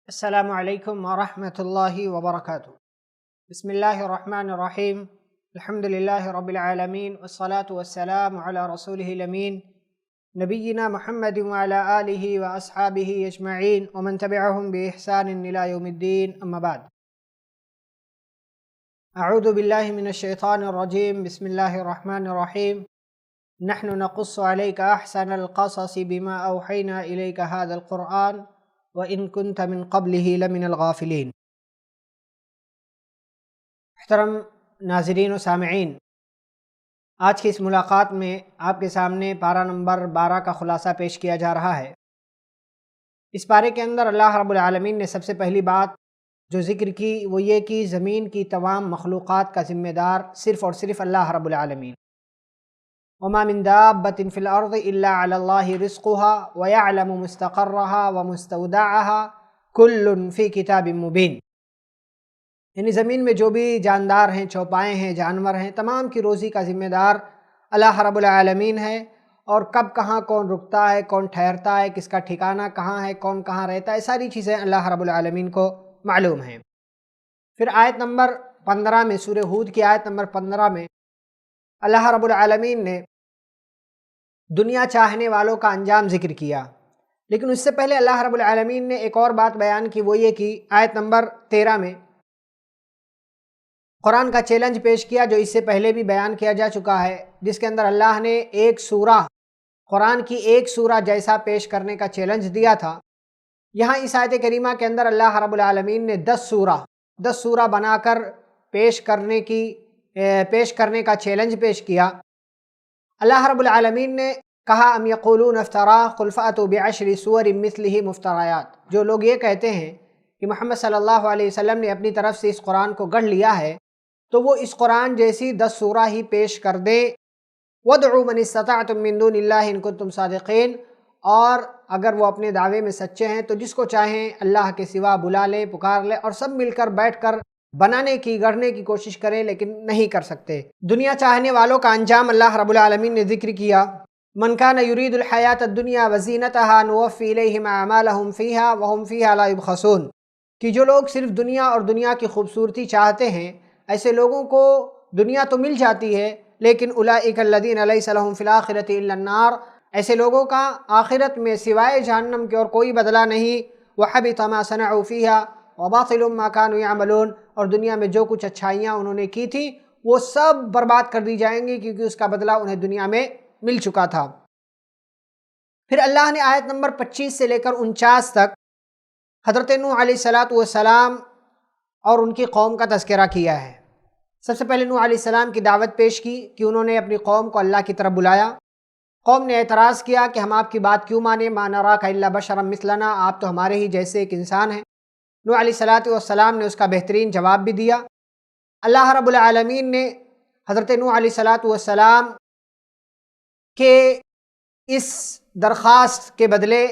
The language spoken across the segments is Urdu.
السلام علیکم ورحمۃ اللہ وبرکاتہ۔ بسم اللہ الرحمن الرحیم، الحمد للہ رب العالمین، والصلاة والسلام علی رسولہ الامین نبینا محمد وعلی آلہ واصحابہ اجمعین ومن تبعہم بإحسان الی یوم الدین، اما بعد۔ اعوذ باللہ من الشیطان الرجیم، بسم اللہ الرحمن الرحیم۔ نحن نقص علیک احسن القصص بما اوحینا الیک ھذا القرآن وَإِن كُنْتَ مِن قَبْلِهِ لَمِنَ الْغَافِلِينَ۔ محترم ناظرین و سامعین، آج کی اس ملاقات میں آپ کے سامنے پارہ نمبر 12 کا خلاصہ پیش کیا جا رہا ہے۔ اس پارے کے اندر اللہ رب العالمین نے سب سے پہلی بات جو ذکر کی وہ یہ کہ زمین کی تمام مخلوقات کا ذمہ دار صرف اور صرف اللہ رب العالمین۔ وما من دابة في الأرض إلا على الله رزقها ويعلم مستقرها ومستودعها كل في كتاب مبين۔ یعنی زمین میں جو بھی جاندار ہیں، چوپائے ہیں، جانور ہیں، تمام کی روزی کا ذمہ دار اللہ رب العالمین ہے، اور کب کہاں کون رکتا ہے، کون ٹھہرتا ہے، کس کا ٹھکانہ کہاں ہے، کون کہاں رہتا ہے، ساری چیزیں اللہ رب العالمین کو معلوم ہیں۔ پھر آیت نمبر 15 میں، سورہ ہود کی آیت نمبر 15 میں اللہ رب العالمین نے دنیا چاہنے والوں کا انجام ذکر کیا، لیکن اس سے پہلے اللہ رب العالمین نے ایک اور بات بیان کی، وہ یہ کہ آیت نمبر 13 میں قرآن کا چیلنج پیش کیا جو اس سے پہلے بھی بیان کیا جا چکا ہے، جس کے اندر اللہ نے ایک سورہ، قرآن کی ایک سورہ جیسا پیش کرنے کا چیلنج دیا تھا۔ یہاں اس آیت کریمہ کے اندر اللہ رب العالمین نے 10 سورہ بنا کر پیش کرنے کا چیلنج پیش کیا۔ اللہ رب العالمین نے کہا ام یقولون افتراہ قل فأتوا بعشر سور مثلہ مفتریات۔ جو لوگ یہ کہتے ہیں کہ محمد صلی اللہ علیہ وسلم نے اپنی طرف سے اس قرآن کو گڑھ لیا ہے تو وہ اس قرآن جیسی 10 سورہ ہی پیش کر دیں۔ وادعوا من استطعتم من دون اللہ ان کنتم صادقین، اور اگر وہ اپنے دعوے میں سچے ہیں تو جس کو چاہیں اللہ کے سوا بلا لیں، پکار لیں، اور سب مل کر بیٹھ کر بنانے کی، گڑھنے کی کوشش کریں، لیکن نہیں کر سکتے۔ دنیا چاہنے والوں کا انجام اللہ رب العالمین نے ذکر کیا۔ من کان یرید الحیاۃ الدنیا وزینتہا نوفی الیہم اعمالہم فیہا وہم فیہا لا یبخسون، کہ جو لوگ صرف دنیا اور دنیا کی خوبصورتی چاہتے ہیں، ایسے لوگوں کو دنیا تو مل جاتی ہے، لیکن اولئک الذین لیس لہم فی الآخرۃ الا النار، ایسے لوگوں کا آخرت میں سوائے جہنم کے اور کوئی بدلہ نہیں۔ وحبط ما صنعوا فیہا وباطل ما كانوا يعملون، اور دنیا میں جو کچھ اچھائیاں انہوں نے کی تھی وہ سب برباد کر دی جائیں گی، کیونکہ اس کا بدلہ انہیں دنیا میں مل چکا تھا۔ پھر اللہ نے آیت نمبر 25 سے لے کر 49 تک حضرت نوح علیہ السلام اور ان کی قوم کا تذکرہ کیا ہے۔ سب سے پہلے نوح علیہ السلام کی دعوت پیش کی کہ انہوں نے اپنی قوم کو اللہ کی طرف بلایا۔ قوم نے اعتراض کیا کہ ہم آپ کی بات کیوں مانیں، ما نراک الا بشرا مثلنا، آپ تو ہمارے ہی جیسے ایک انسان ہیں۔ نوح علیہ السلام نے اس کا بہترین جواب بھی دیا۔ اللہ رب العالمین نے حضرت نوح علیہ السلام کے اس درخواست کے بدلے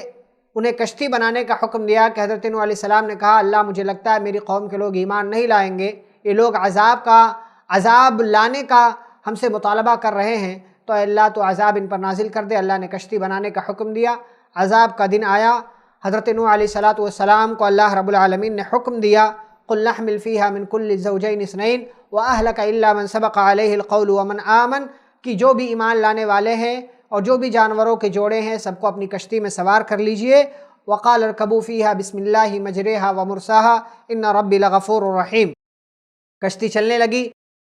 انہیں کشتی بنانے کا حکم دیا کہ حضرت نوح علیہ السلام نے کہا اللہ مجھے لگتا ہے میری قوم کے لوگ ایمان نہیں لائیں گے، یہ لوگ عذاب لانے کا ہم سے مطالبہ کر رہے ہیں، تو اے اللہ تو عذاب ان پر نازل کر دے۔ اللہ نے کشتی بنانے کا حکم دیا، عذاب کا دن آیا۔ حضرت نوح علیہ السلام کو اللہ رب العالمین نے حکم دیا قل نحمل فیہا من کل الزوجین اثنین واہلک الا من سبق علیہ القول ومن آمن، کہ جو بھی ایمان لانے والے ہیں اور جو بھی جانوروں کے جوڑے ہیں سب کو اپنی کشتی میں سوار کر لیجئے۔ وقال ارکبوا فیہا بسم اللہ مجریہا ومرساہا ان ربی لغفور رحیم۔ کشتی چلنے لگی،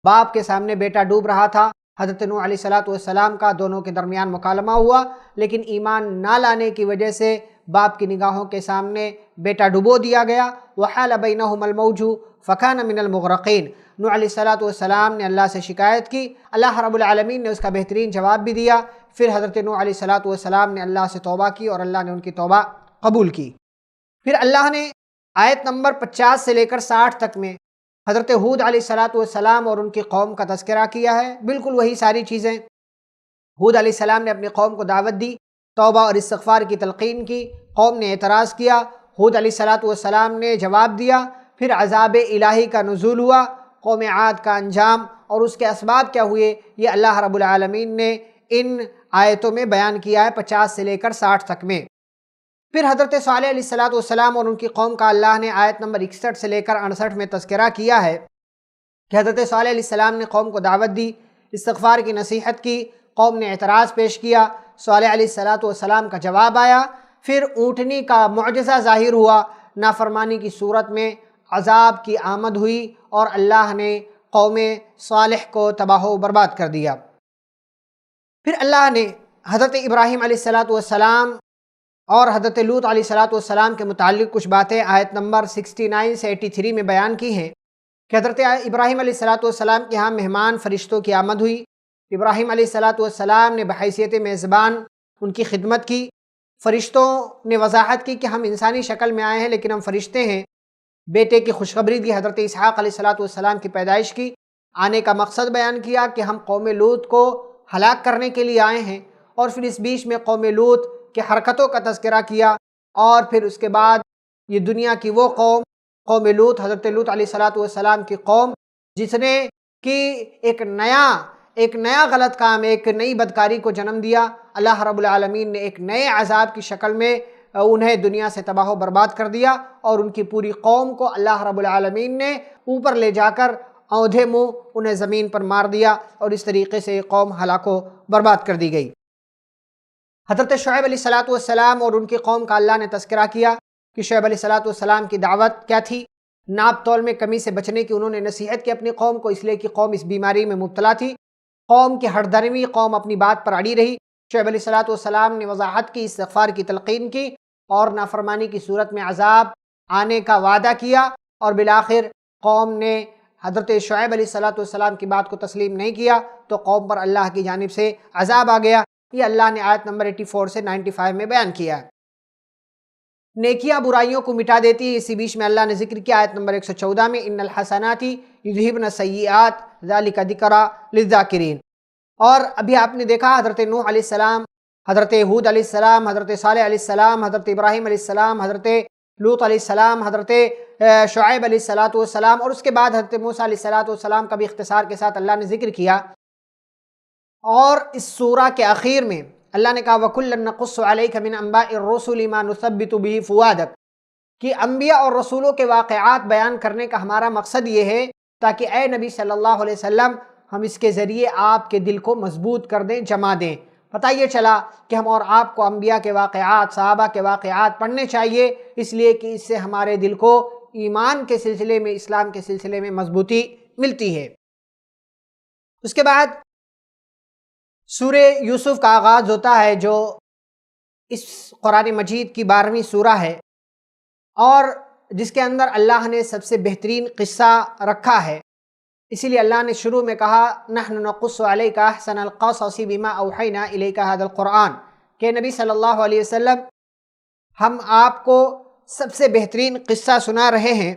باپ کے سامنے بیٹا ڈوب رہا تھا۔ حضرت نوح علیہ السلام کا دونوں کے درمیان مکالمہ ہوا، لیکن ایمان نہ لانے کی وجہ سے باپ کی نگاہوں کے سامنے بیٹا ڈبو دیا گیا۔ وحال بینہما الموج فکان من المغرقین۔ نوح علیہ السلام نے اللہ سے شکایت کی، اللہ رب العالمین نے اس کا بہترین جواب بھی دیا۔ پھر حضرت نوح علیہ السلام نے اللہ سے توبہ کی اور اللہ نے ان کی توبہ قبول کی۔ پھر اللہ نے آیت نمبر 50 سے لے کر 60 تک میں حضرت ہود علیہ السلام اور ان کی قوم کا تذکرہ کیا ہے، بالکل وہی ساری چیزیں۔ ہود علیہ السلام نے اپنی قوم کو دعوت دی، توبہ اور استغفار کی تلقین کی، قوم نے اعتراض کیا، ہود علیہ السلام نے جواب دیا۔ پھر عذاب الہی کا نزول ہوا، قوم عاد کا انجام اور اس کے اسباب کیا ہوئے، یہ اللہ رب العالمین نے ان آیتوں میں بیان کیا ہے 50 سے لے کر 60 تک میں۔ پھر حضرت صالح علیہ السلام اور ان کی قوم کا اللہ نے آیت نمبر 61 سے لے کر 68 میں تذکرہ کیا ہے کہ حضرت صالح علیہ السلام نے قوم کو دعوت دی، استغفار کی نصیحت کی، قوم نے اعتراض پیش کیا، صالح علیہ السلام کا جواب آیا، پھر اونٹنی کا معجزہ ظاہر ہوا، نافرمانی کی صورت میں عذاب کی آمد ہوئی اور اللہ نے قوم صالح کو تباہ و برباد کر دیا۔ پھر اللہ نے حضرت ابراہیم علیہ السلام اور حضرت لوط علیہ السلام کے متعلق کچھ باتیں آیت نمبر 69 سے 83 میں بیان کی ہیں کہ حضرت ابراہیم علیہ السلام کے ہاں مہمان فرشتوں کی آمد ہوئی۔ ابراہیم علیہ السلام نے بحیثیت میزبان ان کی خدمت کی۔ فرشتوں نے وضاحت کی کہ ہم انسانی شکل میں آئے ہیں لیکن ہم فرشتے ہیں۔ بیٹے کی خوشخبری دی، حضرت اسحاق علیہ السلام کی پیدائش کی، آنے کا مقصد بیان کیا کہ ہم قوم لوط کو ہلاک کرنے کے لیے آئے ہیں، اور پھر اس بیچ میں قوم لوط کی حرکتوں کا تذکرہ کیا، اور پھر اس کے بعد یہ دنیا کی وہ قوم لوط، حضرت لوط علیہ السلام کی قوم، جس نے کہ ایک نیا غلط کام، ایک نئی بدکاری کو جنم دیا۔ اللہ رب العالمین نے ایک نئے عذاب کی شکل میں انہیں دنیا سے تباہ و برباد کر دیا، اور ان کی پوری قوم کو اللہ رب العالمین نے اوپر لے جا کر اونھے منہ انہیں زمین پر مار دیا، اور اس طریقے سے یہ قوم ہلاک و برباد کر دی گئی۔ حضرت شعیب علیہ السلام اور ان کی قوم کا اللہ نے تذکرہ کیا کہ شعیب علیہ السلام کی دعوت کیا تھی؟ ناپ تول میں کمی سے بچنے کی انہوں نے نصیحت کی اپنی قوم کو، اس لیے کہ قوم اس بیماری میں مبتلا تھی۔ قوم کی ہٹ درمی، قوم اپنی بات پر اڑی رہی۔ شعیب علیہ السلام نے وضاحت کی، استغفار کی تلقین کی، اور نافرمانی کی صورت میں عذاب آنے کا وعدہ کیا، اور بالآخر قوم نے حضرت شعیب علیہ السلام کی بات کو تسلیم نہیں کیا تو قوم پر اللہ کی جانب سے عذاب آ گیا۔ یہ اللہ نے آیت نمبر 84 سے 95 میں بیان کیا ہے۔ نیکیاں برائیوں کو مٹا دیتی ہے، اسی بیچ میں اللہ نے ذکر کیا آیت نمبر 114 میں، ان الحسنات یذہبن السیئات ذالک ذکری للذاکرین۔ اور ابھی آپ نے دیکھا حضرت نوح علیہ السلام، حضرت ہود علیہ السلام، حضرت صالح علیہ السلام، حضرت ابراہیم علیہ السلام، حضرت لوط علیہ السلام، حضرت شعیب علیہ السلام، اور اس کے بعد حضرت موسیٰ علیہ السلام کا بھی اختصار کے ساتھ اللہ نے ذکر کیا۔ اور اس سورہ کے آخر میں اللہ نے کہا وَكُلًّا نَقُصُّ عَلَيْكَ مِنْ أَنْبَاءِ الرُّسُلِ مَا نُثَبِّتُ بِهِ فُؤَادَكَ، کہ انبیاء اور رسولوں کے واقعات بیان کرنے کا ہمارا مقصد یہ ہے تاکہ اے نبی صلی اللہ علیہ وسلم ہم اس کے ذریعے آپ کے دل کو مضبوط کر دیں، جما دیں۔ پتہ یہ چلا کہ ہم اور آپ کو انبیاء کے واقعات، صحابہ کے واقعات پڑھنے چاہیے، اس لیے کہ اس سے ہمارے دل کو ایمان کے سلسلے میں، اسلام کے سلسلے میں مضبوطی ملتی ہے۔ اس کے بعد سورہ یوسف کا آغاز ہوتا ہے، جو اس قرآن مجید کی 12ویں سورہ ہے، اور جس کے اندر اللہ نے سب سے بہترین قصہ رکھا ہے۔ اسی لیے اللہ نے شروع میں کہا نحن نقص علیک احسن القصص بما اوحینا الیک ھذا القرآن، کہ نبی صلی اللہ علیہ وسلم ہم آپ کو سب سے بہترین قصہ سنا رہے ہیں۔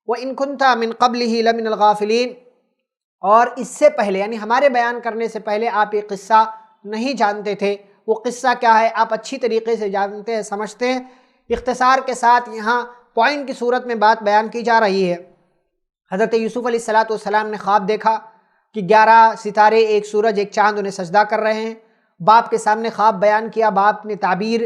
وَإِن كُنْتَ مِن قَبْلِهِ لَمِنَ الْغَافِلِينَ، اور اس سے پہلے یعنی ہمارے بیان کرنے سے پہلے آپ یہ قصہ نہیں جانتے تھے۔ وہ قصہ کیا ہے آپ اچھی طریقے سے جانتے ہیں، سمجھتے ہیں۔ اختصار کے ساتھ یہاں پوائنٹ کی صورت میں بات بیان کی جا رہی ہے۔ حضرت یوسف علیہ السلام نے خواب دیکھا کہ 11 ستارے، ایک سورج، ایک چاند انہیں سجدہ کر رہے ہیں۔ باپ کے سامنے خواب بیان کیا، باپ نے تعبیر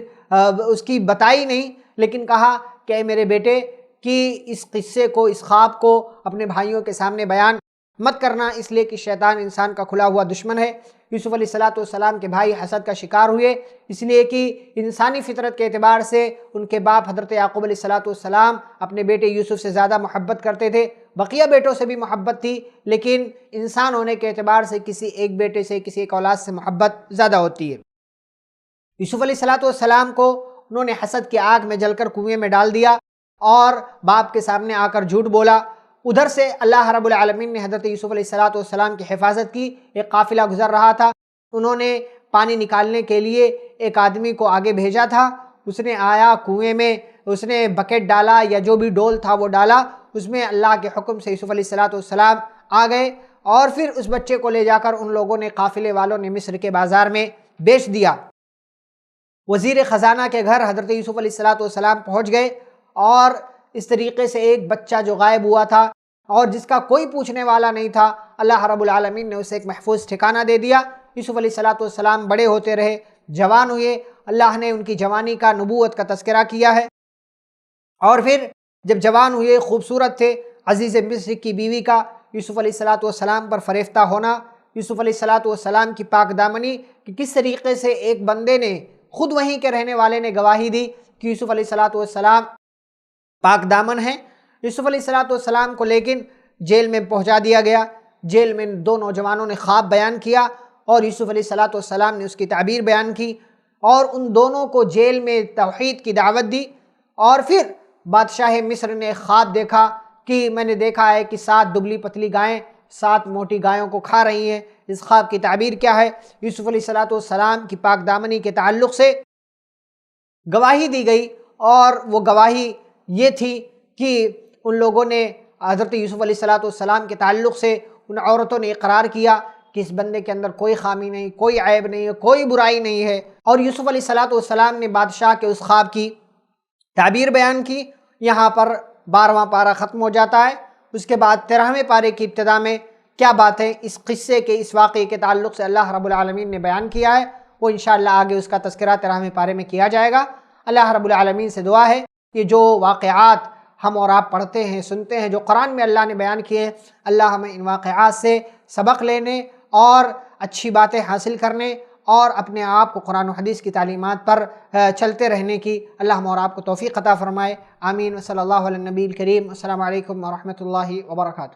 اس کی بتائی نہیں، لیکن کہا کہ اے میرے بیٹے کہ اس قصے کو، اس خواب کو اپنے بھائیوں کے سامنے بیان مت کرنا، اس لیے کہ شیطان انسان کا کھلا ہوا دشمن ہے۔ یوسف علیہ السلام کے بھائی حسد کا شکار ہوئے، اس لیے کہ انسانی فطرت کے اعتبار سے ان کے باپ حضرت یعقوب علیہ السلام اپنے بیٹے یوسف سے زیادہ محبت کرتے تھے۔ بقیہ بیٹوں سے بھی محبت تھی، لیکن انسان ہونے کے اعتبار سے کسی ایک بیٹے سے، کسی ایک اولاد سے محبت زیادہ ہوتی ہے۔ یوسف علیہ السلام کو انہوں نے حسد کی آگ میں جل کر کنویں میں ڈال دیا اور باپ کے سامنے آ کر جھوٹ بولا۔ ادھر سے اللہ رب العالمین نے حضرت یوسف علیہ السلام کی حفاظت کی۔ ایک قافلہ گزر رہا تھا، انہوں نے پانی نکالنے کے لیے ایک آدمی کو آگے بھیجا تھا، اس نے آیا کنویں میں، اس نے بکیٹ ڈالا یا جو بھی ڈول تھا وہ ڈالا، اس میں اللہ کے حکم سے یوسف علیہ السلام آ گئے، اور پھر اس بچے کو لے جا کر ان لوگوں نے، قافلے والوں نے مصر کے بازار میں بیچ دیا۔ وزیر خزانہ کے گھر حضرت یوسف علیہ السلام پہنچ گئے، اور اس طریقے سے ایک بچہ جو غائب ہوا تھا اور جس کا کوئی پوچھنے والا نہیں تھا، اللہ رب العالمین نے اسے ایک محفوظ ٹھکانہ دے دیا۔ یوسف علیہ السلام بڑے ہوتے رہے، جوان ہوئے، اللہ نے ان کی جوانی کا، نبوت کا تذکرہ کیا ہے، اور پھر جب جوان ہوئے، خوبصورت تھے، عزیز مصر کی بیوی کا یوسف علیہ السلام پر فریفتہ ہونا، یوسف علیہ السلام کی پاک دامنی، کہ کس طریقے سے ایک بندے نے، خود وہیں کے رہنے والے نے گواہی دی کہ یوسف علیہ السلام پاک دامن ہیں۔ یوسف علیہ السلام کو لیکن جیل میں پہنچا دیا گیا۔ جیل میں دو نوجوانوں نے خواب بیان کیا اور یوسف علیہ السلام نے اس کی تعبیر بیان کی، اور ان دونوں کو جیل میں توحید کی دعوت دی۔ اور پھر بادشاہ مصر نے خواب دیکھا کہ میں نے دیکھا ہے کہ 7 دبلی پتلی گائیں 7 موٹی گایوں کو کھا رہی ہیں۔ اس خواب کی تعبیر کیا ہے؟ یوسف علیہ السلام کی پاک دامنی کے تعلق سے گواہی دی گئی، اور وہ گواہی یہ تھی کہ ان لوگوں نے حضرت یوسف علیہ السلام کے تعلق سے ان عورتوں نے اقرار کیا کہ اس بندے کے اندر کوئی خامی نہیں، کوئی عیب نہیں ہے، کوئی برائی نہیں ہے۔ اور یوسف علیہ السلام نے بادشاہ کے اس خواب کی تعبیر بیان کی۔ یہاں پر 12واں پارہ ختم ہو جاتا ہے۔ اس کے بعد 13ویں پارے کی ابتدا میں کیا بات ہے اس قصے کے، اس واقعے کے تعلق سے اللہ رب العالمین نے بیان کیا ہے، وہ انشاءاللہ آگے اس کا تذکرہ 13ویں پارے میں کیا جائے گا۔ اللہ رب العالمین سے دعا ہے کہ جو واقعات ہم اور آپ پڑھتے ہیں، سنتے ہیں، جو قرآن میں اللہ نے بیان کیے ہیں، اللہ ہمیں ان واقعات سے سبق لینے اور اچھی باتیں حاصل کرنے اور اپنے آپ کو قرآن و حدیث کی تعلیمات پر چلتے رہنے کی اللہ ہم اور آپ کو توفیق عطا فرمائے۔ آمین۔ صلی اللہ علیہ نبی الکریم۔ السلام علیکم ورحمۃ اللہ وبرکاتہ۔